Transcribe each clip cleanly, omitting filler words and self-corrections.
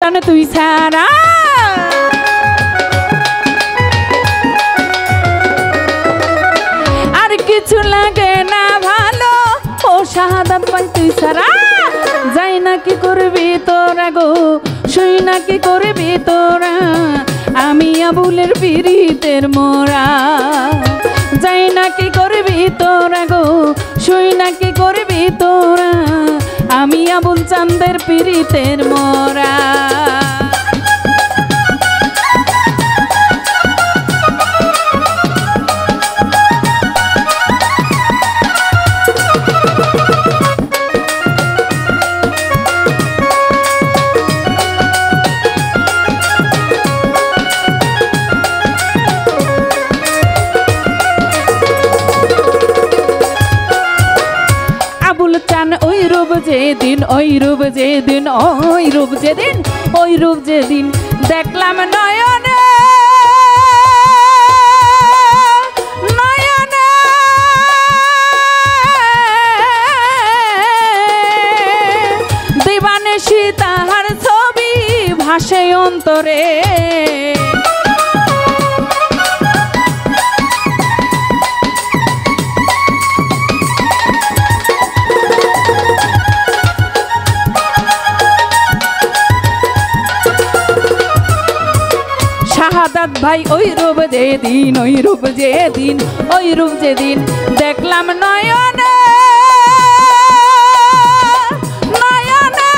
প্রাণ তুই ছাড়া। আর কিছু লাগে না ভালো, ও শাহাদাত ভাই তুই ছাড়া। যাই না কি করবি তোরা গো, শুই না কি করবি তোরা, আমি আবুলের পিরিতের মোরা। যাই না কি করবি তোরা গো, শুই না কি করবি তোরা, আমি আবুল চাঁদের পিরিতের মোরা। ওই রূপ যেদিন, ওই রূপ যেদিন, ওই রূপ যেদিন, ওই রূপ যেদিন দেখলাম নয়নে, নয়নে দিবানিশি তাহার ছবি ভাসে অন্তরে। শাহাদাত ভাই ওই রূপ যেদিন, ওই রূপ যেদিন, ওই রূপ যেদিন দেখলাম নয়নে, নয়নে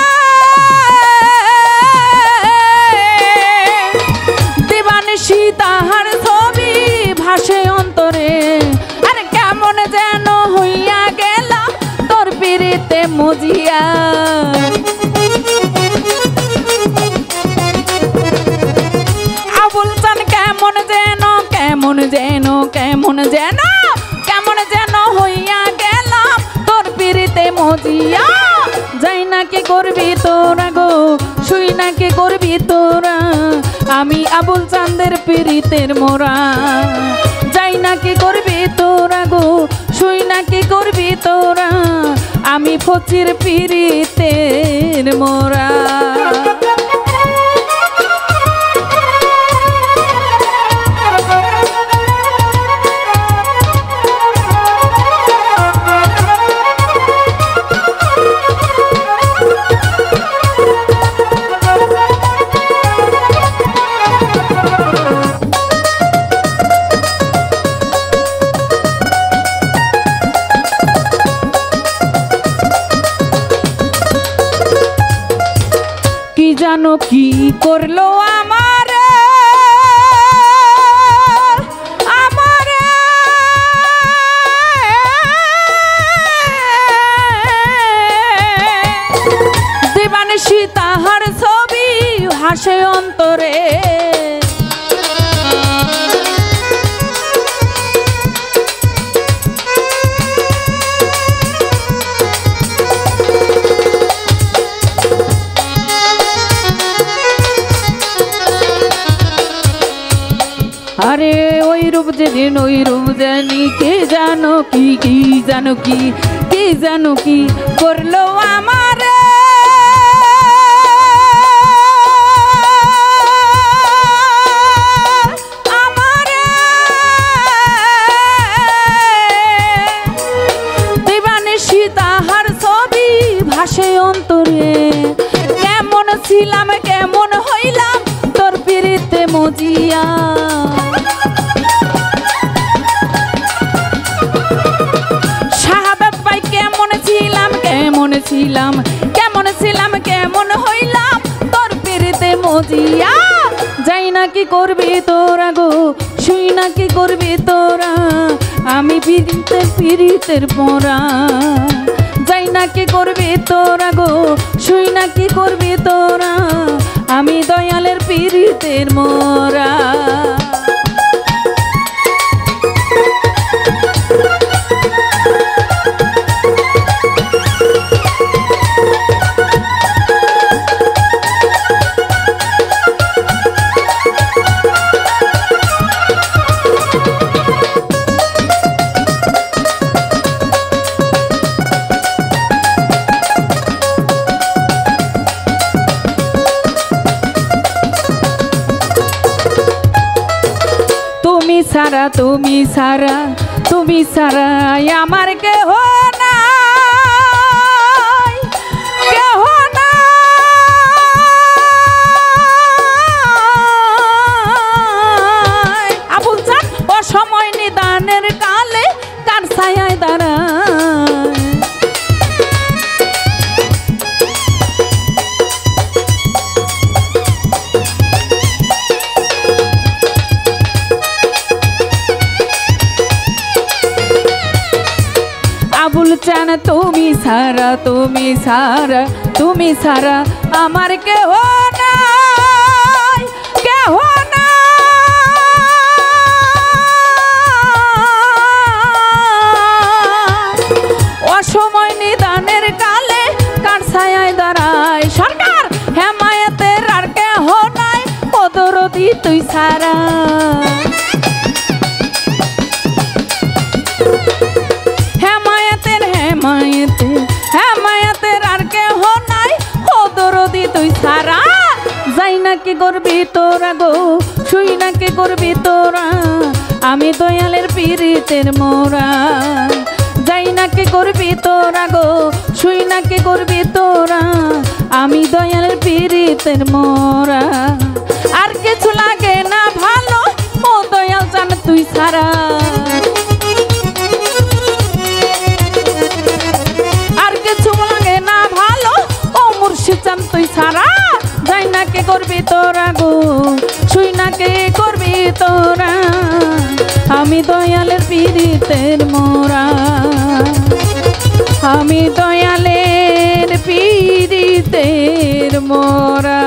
দিবানিশি তাহার ছবি ভাসে অন্তরে। আরে কেমন যেন হইয়া গেল তোর পিরিতে মজিয়া। কেমন যেন, কেমন যেন, কেমন যেন হইয়া গেলাম তোর পিরিতে মজিয়া। যাই না কি করবি তোরা গো, শুই না কি করবি তোরা, আমি আবুল চাঁদের পিরিতের মোরা। যাই না কি করবি তোরা গো, শুই না কি করবি তোরা, আমি ফকির পিরিতের মোরা। জানো কি করলো আমারে, আমারে দিবানিশি তাহার ছবি হাসে অন্তরে। আরে ওই রূপ যেদিন, ওই রূপ জানি, কে জানো কি, কি জানো কি, কি জানো কি করলো আমারে। আমারে দিবানিশি তাহার ছবি ভাসে অন্তরে। কেমন ছিলাম, কেমন হইলাম তোর পিরিতে মজিয়া। শাহাদাত ভাই কেমন ছিলাম, কেমন ছিলাম, কেমন ছিলাম, কেমন হইলাম তোর পিরিতে মজিয়া। যাই না কি করবি তোরা গো, শুই না কি করবি তোরা, আমি পিরিতের পিরিতের মোরা। যাই না কি করবি তোরা গো, শুই না কি করবি তোরা, আমি দয়ালের পিরিতের মোরা। সারা তুমি সারা তুমি সারা আমার কেহ নাই কেহ নাই আবুল চান অসময় নিদানের কালে কার ছায়ায় দাঁড়ায় আবুল চান তুমি সারা তুমি সারা তুমি সারা আমার কেহ নাই কেহ নাই অসময় নিদানের কালে কার ছায়ায় দাঁড়ায় সরকার হেমায়েতের আর কেহ নাই পদরদি তুই সারা হেমায়েতের আর কেহ নাই দরদি তুই সারা যাই না কি করবি তোরা গো শুই না কি করবি তোরা আমি দয়ালের পীড়িতের মোরা যাই না কি করবি তোরা গো শুই না কি করবি তোরা আমি দয়ালের পীড়িতের মোরা আর কিছু লাগে না ভালো ও দয়াল জান তুই সারা তুই সারা যাই না কে করবি তোরা গো শুই না কে করবি তোরা আমি দয়ালের পীড়িতের মোরা আমি দয়ালের পীড়িতের মোরা।